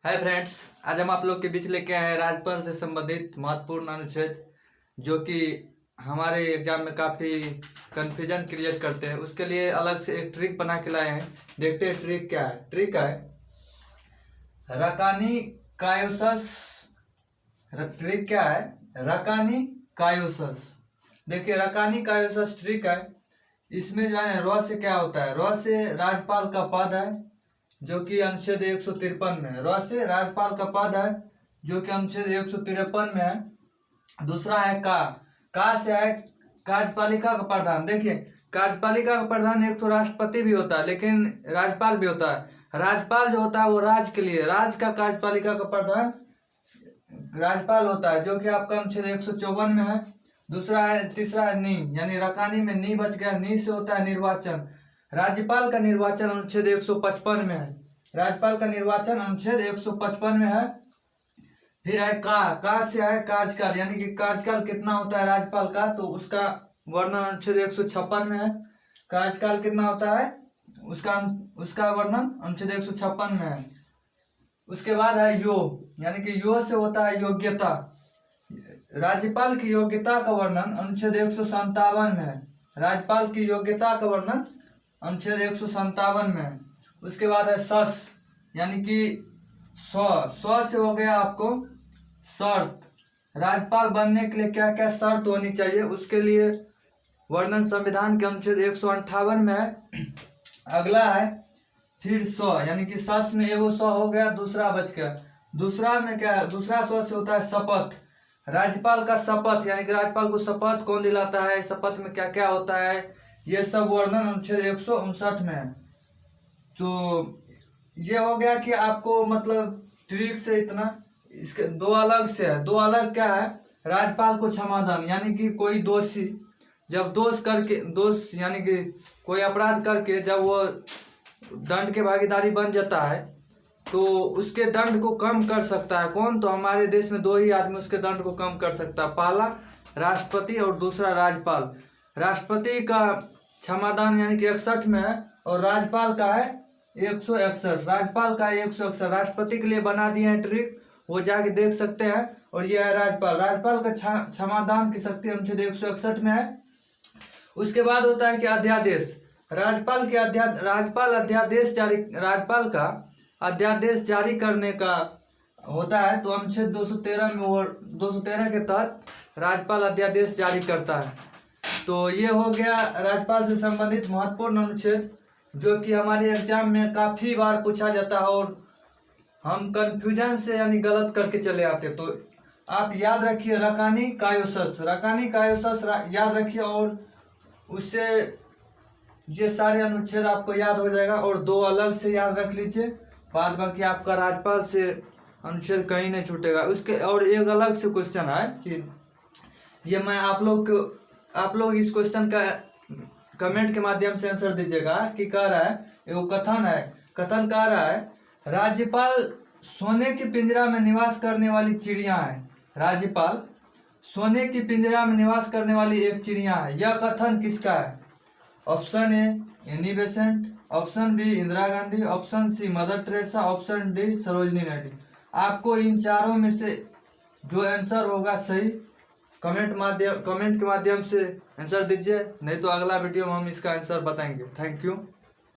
Hi friends, आज हम आप लोग के बीच लेके आए हैं राजपाल से संबंधित महत्वपूर्ण अनुच्छेद जो कि हमारे एग्जाम में काफ़ी कंफ्यूजन क्रिएट करते हैं। उसके लिए अलग से एक ट्रिक बना के लाए हैं। देखते हैं ट्रिक क्या है। ट्रिक है रकानी कायोसस। ट्रिक क्या है? रकानी कायोसस। देखिए रकानी कायोसस ट्रिक है। इसमें जो है र से क्या होता है? र से राजपाल का पद है जो कि अनुच्छेद 153 में है। र से राजपाल का पद है जो कि अनुच्छेद 153 में है। दूसरा है का से है कार्यपालिका का प्रधान। देखिए कार्यपालिका का प्रधान एक तो राष्ट्रपति भी होता है लेकिन राज्यपाल भी होता है। राज्यपाल जो होता है वो राज्य के लिए, राज्य का कार्यपालिका का प्रधान राज्यपाल होता है जो कि आपका अनुच्छेद 154 में है। दूसरा है, तीसरा है नी, यानी रकानी में नी बच गया। नी से होता है निर्वाचन। राज्यपाल का निर्वाचन अनुच्छेद 155 में है। राज्यपाल का निर्वाचन अनुच्छेद 155 में है। फिर है का से है कार्यकाल, यानी कि कार्यकाल कितना होता है राज्यपाल का, तो उसका वर्णन अनुच्छेद 156 में है। कार्यकाल कितना होता है उसका वर्णन अनुच्छेद 156 में है। उसके बाद है यो, यानी कि यो से होता है योग्यता। राज्यपाल की योग्यता का वर्णन अनुच्छेद 157 में है। राज्यपाल की योग्यता का वर्णन अनुच्छेद 157 में है। उसके बाद है सस, यानी कि स्व से हो गया आपको शर्त। राज्यपाल बनने के लिए क्या क्या शर्त होनी चाहिए उसके लिए वर्णन संविधान के अनुच्छेद 158 में है। अगला है फिर स्व, यानी कि सस में एगो स्व हो गया, दूसरा बच गया। दूसरा में क्या है? दूसरा स्व से होता है शपथ। राज्यपाल का शपथ, यानी कि राज्यपाल को शपथ कौन दिलाता है, शपथ में क्या क्या होता है, ये सब वर्णन अनुच्छेद 159 में है। तो ये हो गया कि आपको मतलब ट्रिक से इतना। इसके दो अलग से है। दो अलग क्या है? राज्यपाल को क्षमादान, यानी कि कोई दोषी जब दोष यानी कि कोई अपराध करके जब वो दंड के भागीदारी बन जाता है तो उसके दंड को कम कर सकता है कौन? तो हमारे देश में दो ही आदमी उसके दंड को कम कर सकता है, पहला राष्ट्रपति और दूसरा राज्यपाल। राष्ट्रपति का क्षमादान यानी कि 61 में है और राज्यपाल का है 161। राज्यपाल का 161 राष्ट्रपति के लिए बना दिए हैं ट्रिक, वो जाके देख सकते हैं। और यह है राज्यपाल का क्षमादान की शक्ति अनुच्छेद 161 में है। उसके बाद होता है कि अध्यादेश। राज्यपाल का अध्यादेश जारी करने का होता है, तो अनुच्छेद 213 में और 213 के तहत राज्यपाल अध्यादेश जारी करता है। तो ये हो गया राज्यपाल से संबंधित महत्वपूर्ण अनुच्छेद जो कि हमारे एग्जाम में काफ़ी बार पूछा जाता है और हम कंफ्यूजन से यानी गलत करके चले आते। तो आप याद रखिए रकानी कायोसस याद रखिए और उससे ये सारे अनुच्छेद आपको याद हो जाएगा। और दो अलग से याद रख लीजिए, बाद बाकी आपका राज्यपाल से अनुच्छेद कहीं नहीं छूटेगा। उसके और एक अलग से क्वेश्चन है कि ये मैं आप लोग इस क्वेश्चन का कमेंट के माध्यम से आंसर दीजिएगा कि कह रहा है, एगो कथन कह रहा है राज्यपाल सोने की पिंजरा में निवास करने वाली चिड़िया है। राज्यपाल सोने की पिंजरा में निवास करने वाली एक चिड़िया है। यह कथन किसका है? Option A Annie Besant, option B Indira Gandhi, option C Mother Teresa, option D Sarojini Naidu. आपको इन चारों में से जो आंसर होगा सही कमेंट के माध्यम से आंसर दीजिए, नहीं तो अगला वीडियो में हम इसका आंसर बताएंगे। Thank you.